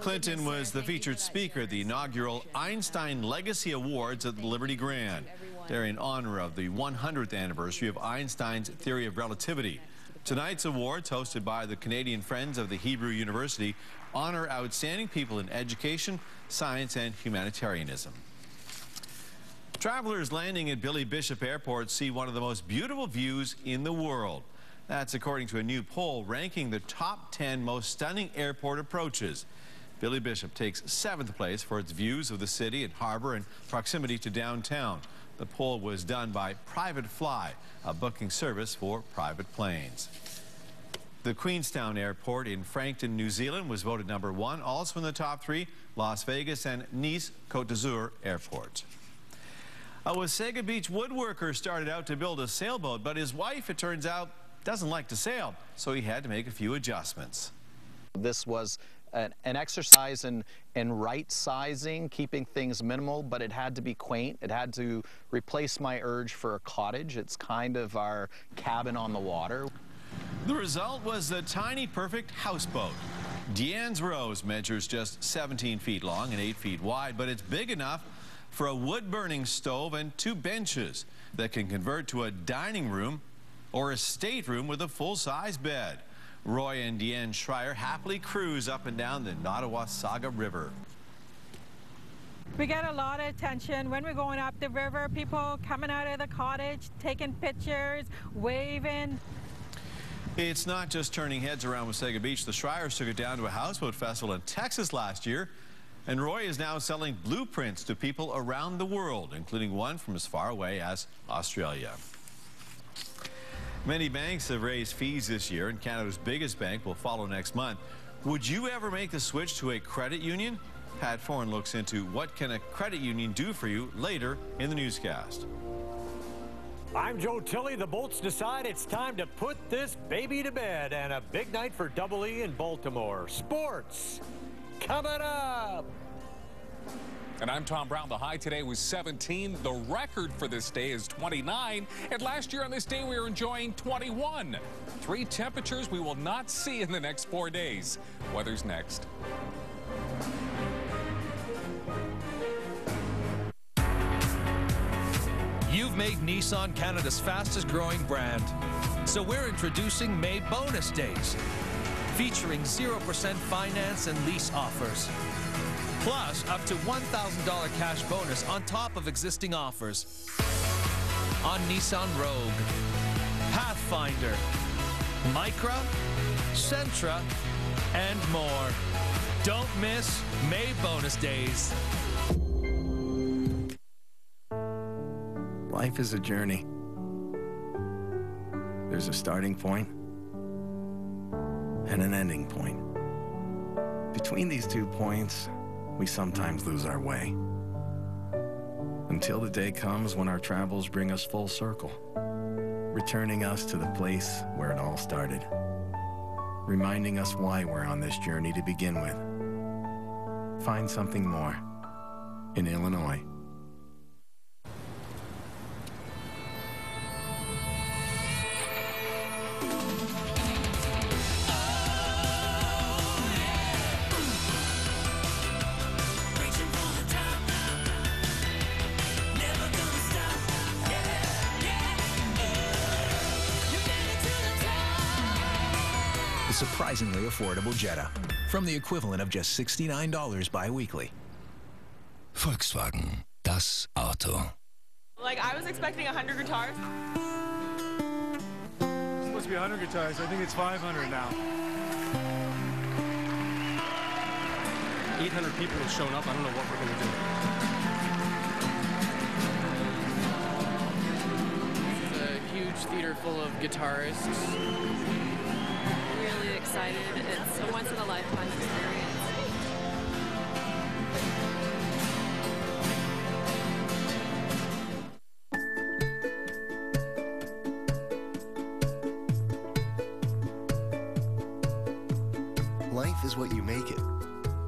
Clinton was the featured speaker at the inaugural Einstein Legacy Awards at the Liberty Grand. They're in honor of the 100th anniversary of Einstein's theory of relativity. Tonight's awards, hosted by the Canadian Friends of the Hebrew University, honor outstanding people in education, science, and humanitarianism. Travelers landing at Billy Bishop Airport see one of the most beautiful views in the world. That's according to a new poll ranking the top 10 most stunning airport approaches. Billy Bishop takes 7th place for its views of the city and harbor and proximity to downtown. The poll was done by Private Fly, a booking service for private planes. The Queenstown Airport in Frankton, New Zealand was voted #1. Also in the top 3, Las Vegas and Nice Côte d'Azur airports. A Wasaga Beach woodworker started out to build a sailboat, but his wife, it turns out, doesn't like to sail, so he had to make a few adjustments. This was an exercise in right sizing, keeping things minimal, but it had to be quaint. It had to replace my urge for a cottage. It's kind of our cabin on the water. The result was the tiny, perfect houseboat. Deanne's Rose measures just 17 feet long and 8 feet wide, but it's big enough for a wood-burning stove and 2 benches that can convert to a dining room or a stateroom with a full-size bed. Roy and Deanne Schreier happily cruise up and down the Nottawasaga River. We get a lot of attention when we're going up the river. People coming out of the cottage, taking pictures, waving. It's not just turning heads around Wasaga Beach. The Schreiers took it down to a houseboat festival in Texas last year. And Roy is now selling blueprints to people around the world, including one from as far away as Australia. Many banks have raised fees this year, and Canada's biggest bank will follow next month. Would you ever make the switch to a credit union? Pat Foran looks into what can a credit union do for you later in the newscast. I'm Joe Tilley. The Bolts decide it's time to put this baby to bed, and a big night for Double E in Baltimore. Sports coming up. And I'm Tom Brown. The high today was 17. The record for this day is 29. And last year on this day, we were enjoying 21. 3 temperatures we will not see in the next 4 days. Weather's next. You've made Nissan Canada's fastest growing brand. So we're introducing May Bonus Days, featuring 0% finance and lease offers. Plus, up to $1,000 cash bonus on top of existing offers. On Nissan Rogue, Pathfinder, Micra, Sentra, and more. Don't miss May Bonus Days. Life is a journey. There's a starting point and an ending point. Between these 2 points, we sometimes lose our way. Until the day comes when our travels bring us full circle, returning us to the place where it all started, reminding us why we're on this journey to begin with. Find something more in Illinois. The surprisingly affordable Jetta, from the equivalent of just $69 bi-weekly. Volkswagen, das Auto. Like, I was expecting 100 guitars. It's supposed to be 100 guitars. I think it's 500 now. 800 people have shown up. I don't know what we're going to do. It's a huge theater full of guitarists. Really excited. It's a once-in-a-lifetime experience. Life is what you make it.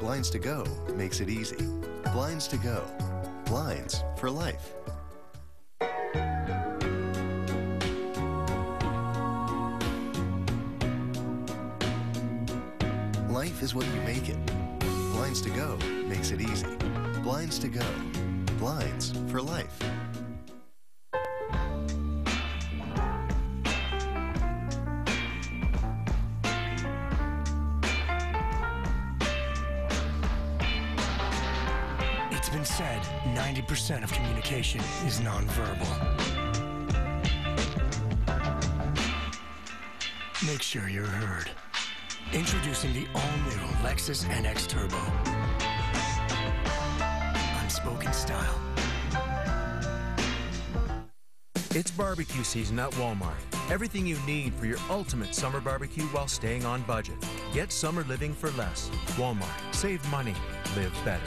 Blinds to Go makes it easy. Blinds to Go. Blinds for life. Life is what you make it. Blinds Blinds to Go makes it easy. Blinds to Go. Blinds for life. It's been said 90% of communication is nonverbal. Make sure you're heard. Introducing the all-new Lexus NX Turbo. Unspoken style. It's barbecue season at Walmart. Everything you need for your ultimate summer barbecue while staying on budget. Get summer living for less. Walmart. Save money. Live better.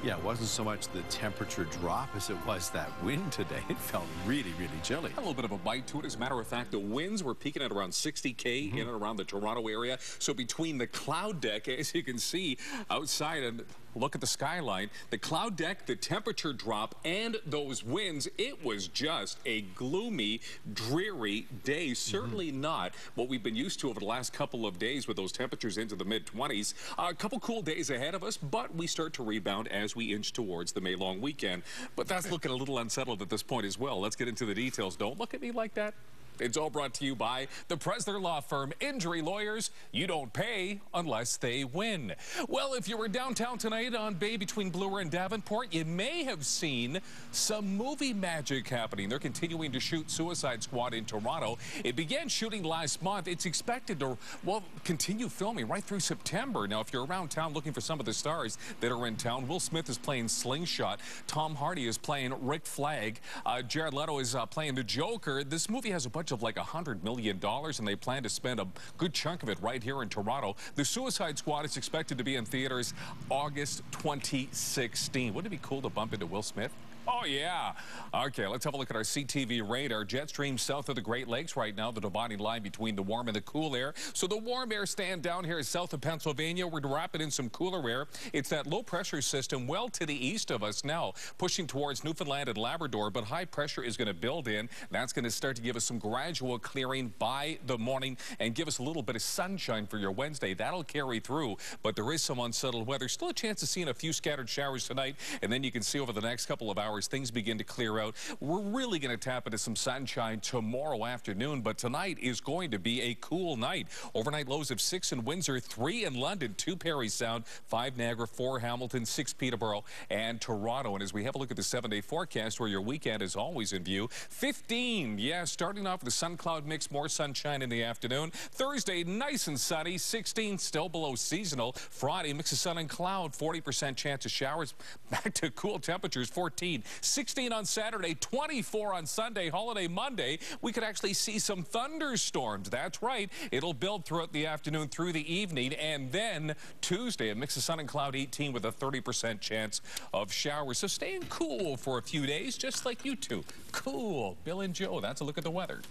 Yeah, it wasn't so much the temperature drop as it was that wind today. It felt really, really chilly. A little bit of a bite to it. As a matter of fact, the winds were peaking at around 60 in and around the Toronto area. So between the cloud deck, as you can see outside, and look at the skyline, the cloud deck, the temperature drop, and those winds, it was just a gloomy, dreary day. Certainly not what we've been used to over the last couple of days with those temperatures into the mid-20s. A couple cool days ahead of us, but we start to rebound as we inch towards the May long weekend. But that's looking a little unsettled at this point as well. Let's get into the details. Don't look at me like that. It's all brought to you by the Presler Law Firm. Injury lawyers, you don't pay unless they win. Well, if you were downtown tonight on Bay between Bloor and Davenport, you may have seen some movie magic happening. They're continuing to shoot Suicide Squad in Toronto. It began shooting last month. It's expected to, well, continue filming right through September. Now, if you're around town looking for some of the stars that are in town, Will Smith is playing Slingshot. Tom Hardy is playing Rick Flag. Jared Leto is playing the Joker. This movie has a budget of like $100 million, and they plan to spend a good chunk of it right here in Toronto. The Suicide Squad is expected to be in theaters August 2016. Wouldn't it be cool to bump into Will Smith? Oh, yeah. Okay, let's have a look at our CTV radar. Jet stream south of the Great Lakes right now, the dividing line between the warm and the cool air. So the warm air stand down here is south of Pennsylvania. We're dropping in some cooler air. It's that low pressure system well to the east of us now, pushing towards Newfoundland and Labrador, but high pressure is going to build in. That's going to start to give us some gradual clearing by the morning and give us a little bit of sunshine for your Wednesday. That'll carry through, but there is some unsettled weather. Still a chance of seeing a few scattered showers tonight, and then you can see over the next couple of hours things begin to clear out. We're really going to tap into some sunshine tomorrow afternoon, but tonight is going to be a cool night. Overnight lows of 6 in Windsor, 3 in London, 2 Parry Sound, 5 Niagara, 4 Hamilton, 6 Peterborough, and Toronto. And as we have a look at the 7-day forecast, where your weekend is always in view, 15, yeah, starting off with a sun cloud mix, more sunshine in the afternoon. Thursday, nice and sunny, 16, still below seasonal. Friday, mix of sun and cloud, 40% chance of showers, back to cool temperatures, 14. 16 on Saturday, 24 on Sunday, holiday Monday. We could actually see some thunderstorms. That's right. It'll build throughout the afternoon through the evening. And then Tuesday, a mix of sun and cloud, 18 with a 30% chance of showers. So staying cool for a few days, just like you two. Cool. Bill and Joe, that's a look at the weather.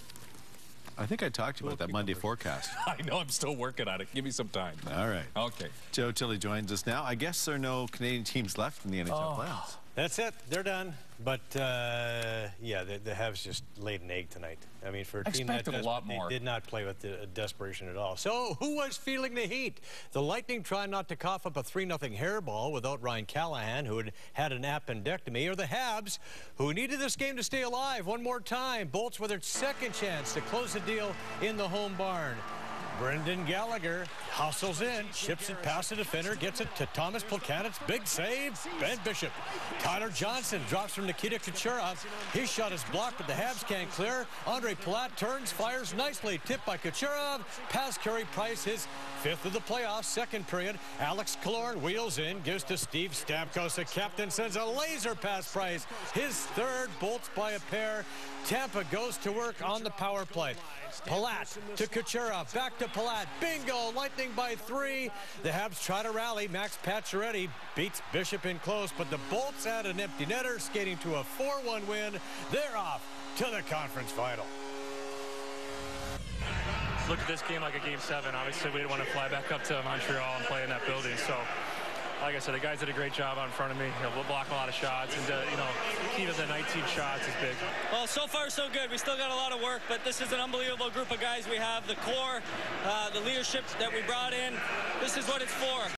I think I talked to you about that Monday forecast. I know, I'm still working on it. Give me some time. All right. Okay. Joe Tilley joins us now. I guess there are no Canadian teams left in the NHL playoffs. That's it. They're done. But, yeah, the Habs just laid an egg tonight. I mean, for a team that a lot more. They did not play with desperation at all. So, who was feeling the heat? The Lightning trying not to cough up a 3-0 hairball without Ryan Callahan, who had an appendectomy, or the Habs, who needed this game to stay alive one more time. Bolts with their second chance to close the deal in the home barn. Brendan Gallagher hustles in, chips it past the defender, gets it to Thomas Plekanec. Big save, Ben Bishop. Tyler Johnson drops from Nikita Kucherov. His shot is blocked, but the Habs can't clear. Andre Palat turns, fires nicely. Tipped by Kucherov. Pass Carey Price, his 5th of the playoffs, second period. Alex Killorn wheels in, gives to Steve Stamkos. The captain sends a laser pass Price. His 3rd, Bolts by a pair. Tampa goes to work on the power play. Palat to Kucherov, back to Palat. Bingo, Lightning by 3. The Habs try to rally. Max Pacioretty beats Bishop in close, but the Bolts add an empty netter, skating to a 4-1 win. They're off to the conference final. Look at this game like a Game 7. Obviously, we didn't want to fly back up to Montreal and play in that building. So, like I said, the guys did a great job out in front of me. We'll block a lot of shots, and key to the 19 shots is big. Well, so far so good. We still got a lot of work, but this is an unbelievable group of guys we have. The core, the leadership that we brought in. This is what it's for.